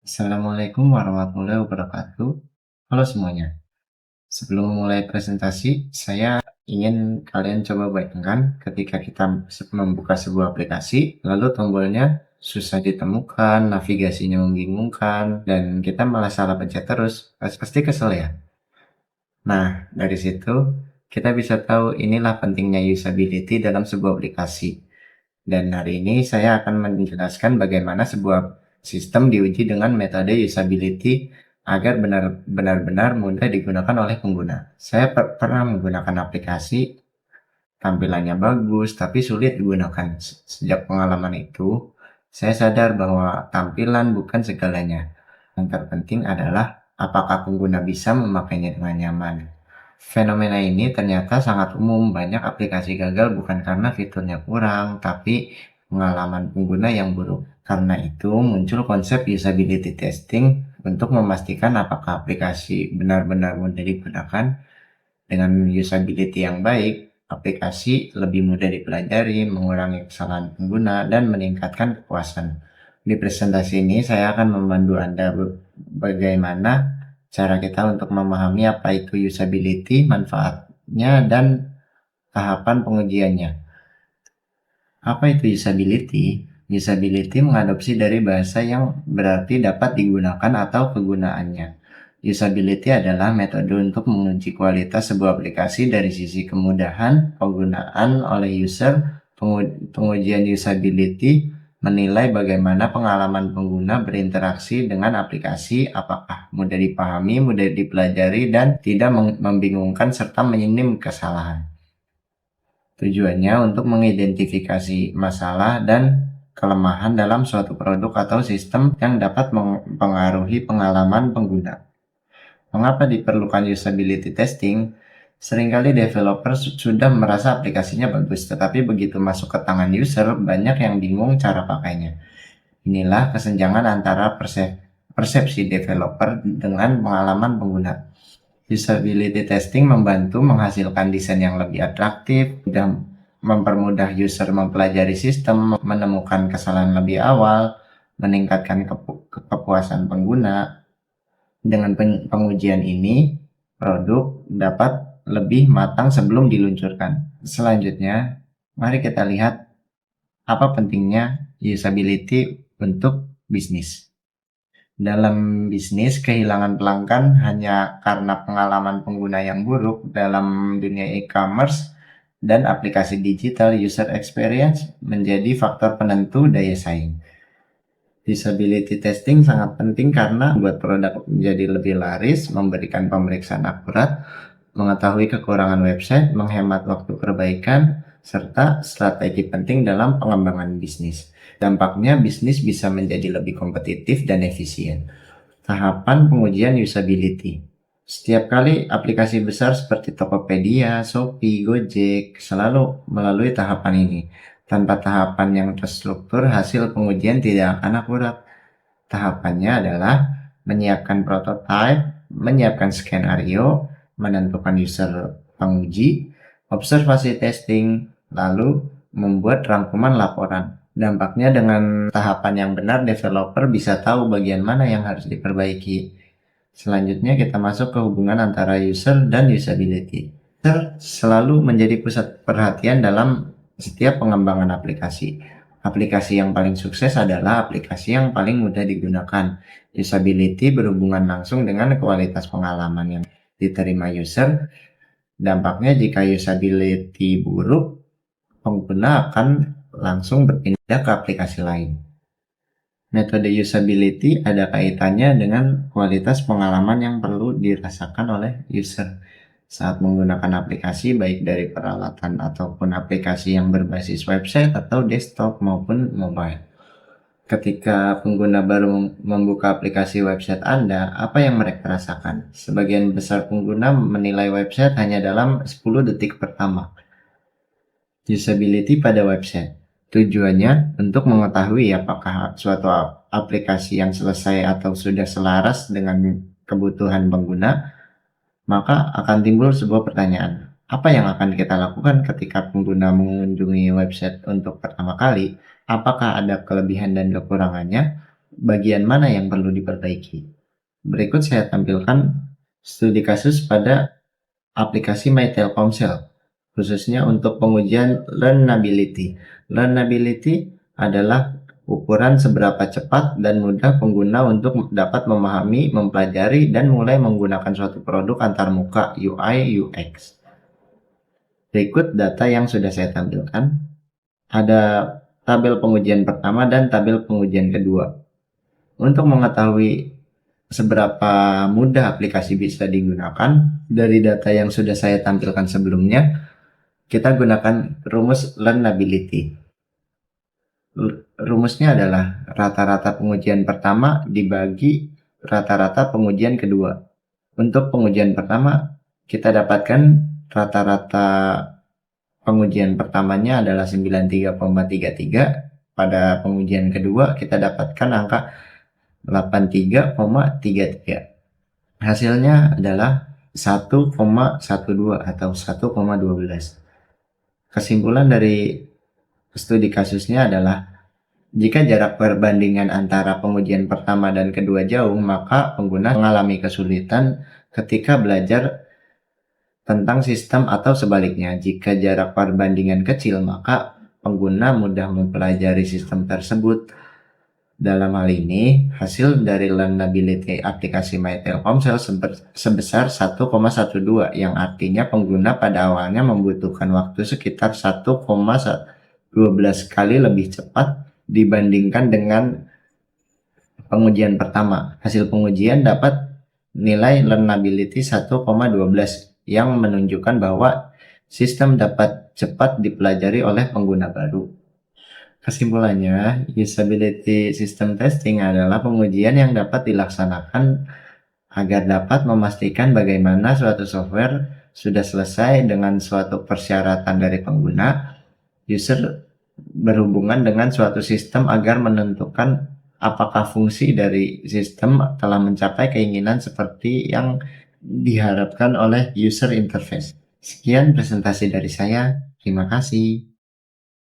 Assalamualaikum warahmatullahi wabarakatuh. Halo semuanya. Sebelum memulai presentasi, saya ingin kalian coba bayangkan ketika kita membuka sebuah aplikasi, lalu tombolnya susah ditemukan, navigasinya membingungkan, dan kita malah salah pencet terus. Pasti kesel ya? Nah, dari situ kita bisa tahu inilah pentingnya usability dalam sebuah aplikasi. Dan hari ini saya akan menjelaskan bagaimana sebuah sistem diuji dengan metode usability agar benar-benar mudah digunakan oleh pengguna. Saya pernah menggunakan aplikasi, tampilannya bagus, tapi sulit digunakan. Sejak pengalaman itu, saya sadar bahwa tampilan bukan segalanya. Yang terpenting adalah apakah pengguna bisa memakainya dengan nyaman. Fenomena ini ternyata sangat umum. Banyak aplikasi gagal bukan karena fiturnya kurang, tapi pengalaman pengguna yang buruk. Karena itu muncul konsep usability testing untuk memastikan apakah aplikasi benar-benar mudah digunakan. Dengan usability yang baik, aplikasi lebih mudah dipelajari, mengurangi kesalahan pengguna, dan meningkatkan kepuasan. Di presentasi ini saya akan memandu Anda bagaimana cara kita untuk memahami apa itu usability, manfaatnya, dan tahapan pengujiannya. Apa itu usability? Usability mengadopsi dari bahasa yang berarti dapat digunakan atau kegunaannya. Usability adalah metode untuk menguji kualitas sebuah aplikasi dari sisi kemudahan penggunaan oleh user. Pengujian usability menilai bagaimana pengalaman pengguna berinteraksi dengan aplikasi, apakah mudah dipahami, mudah dipelajari, dan tidak membingungkan serta minim kesalahan. Tujuannya untuk mengidentifikasi masalah dan kelemahan dalam suatu produk atau sistem yang dapat mempengaruhi pengalaman pengguna. Mengapa diperlukan usability testing? Seringkali developer sudah merasa aplikasinya bagus, tetapi begitu masuk ke tangan user, banyak yang bingung cara pakainya. Inilah kesenjangan antara persepsi developer dengan pengalaman pengguna. Usability testing membantu menghasilkan desain yang lebih atraktif dan mempermudah user mempelajari sistem, menemukan kesalahan lebih awal, meningkatkan kepuasan pengguna. Dengan pengujian ini, produk dapat lebih matang sebelum diluncurkan. Selanjutnya, mari kita lihat apa pentingnya usability untuk bisnis. Dalam bisnis, kehilangan pelanggan hanya karena pengalaman pengguna yang buruk. Dalam dunia e-commerce dan aplikasi digital, user experience menjadi faktor penentu daya saing. Usability testing sangat penting karena membuat produk menjadi lebih laris, memberikan pemeriksaan akurat, mengetahui kekurangan website, menghemat waktu perbaikan, serta strategi penting dalam pengembangan bisnis. Dampaknya bisnis bisa menjadi lebih kompetitif dan efisien. Tahapan pengujian usability. Setiap kali aplikasi besar seperti Tokopedia, Shopee, Gojek selalu melalui tahapan ini. Tanpa tahapan yang terstruktur, hasil pengujian tidak akan akurat. Tahapannya adalah menyiapkan prototipe, menyiapkan skenario, menentukan user penguji, observasi testing, lalu membuat rangkuman laporan. Dampaknya dengan tahapan yang benar, developer bisa tahu bagian mana yang harus diperbaiki. Selanjutnya kita masuk ke hubungan antara user dan usability. User selalu menjadi pusat perhatian dalam setiap pengembangan aplikasi. Aplikasi yang paling sukses adalah aplikasi yang paling mudah digunakan. Usability berhubungan langsung dengan kualitas pengalaman yang diterima user. Dampaknya jika usability buruk, pengguna akan langsung berpindah ke aplikasi lain. Metode usability ada kaitannya dengan kualitas pengalaman yang perlu dirasakan oleh user saat menggunakan aplikasi, baik dari peralatan ataupun aplikasi yang berbasis website atau desktop maupun mobile. Ketika pengguna baru membuka aplikasi website Anda, apa yang mereka rasakan? Sebagian besar pengguna menilai website hanya dalam 10 detik pertama. Usability pada website. Tujuannya untuk mengetahui apakah suatu aplikasi yang selesai atau sudah selaras dengan kebutuhan pengguna, maka akan timbul sebuah pertanyaan. Apa yang akan kita lakukan ketika pengguna mengunjungi website untuk pertama kali? Apakah ada kelebihan dan kekurangannya? bagian mana yang perlu diperbaiki. Berikut saya tampilkan studi kasus pada aplikasi My Telkomsel, khususnya untuk pengujian learnability. Learnability adalah ukuran seberapa cepat dan mudah pengguna untuk dapat memahami, mempelajari, dan mulai menggunakan suatu produk antarmuka UI UX. Berikut data yang sudah saya tampilkan. Ada tabel pengujian pertama dan tabel pengujian kedua. Untuk mengetahui seberapa mudah aplikasi bisa digunakan, dari data yang sudah saya tampilkan sebelumnya, kita gunakan rumus learnability. Rumusnya adalah rata-rata pengujian pertama dibagi rata-rata pengujian kedua. Untuk pengujian pertama, kita dapatkan rata-rata pengujian pertamanya adalah 93,33. Pada pengujian kedua, kita dapatkan angka 83,33. Hasilnya adalah 1,12 atau 1,12. Kesimpulan dari studi kasusnya adalah jika jarak perbandingan antara pengujian pertama dan kedua jauh, maka pengguna mengalami kesulitan ketika belajar tentang sistem, atau sebaliknya, jika jarak perbandingan kecil, maka pengguna mudah mempelajari sistem tersebut. Dalam hal ini, hasil dari learnability aplikasi My Telkomsel sebesar 1,12, yang artinya pengguna pada awalnya membutuhkan waktu sekitar 1,12 kali lebih cepat dibandingkan dengan pengujian pertama. Hasil pengujian dapat nilai learnability 1,12 yang menunjukkan bahwa sistem dapat cepat dipelajari oleh pengguna baru. Kesimpulannya, usability system testing adalah pengujian yang dapat dilaksanakan agar dapat memastikan bagaimana suatu software sudah selesai dengan suatu persyaratan dari pengguna. User berhubungan dengan suatu sistem agar menentukan apakah fungsi dari sistem telah mencapai keinginan seperti yang diharapkan oleh user interface. Sekian presentasi dari saya. Terima kasih.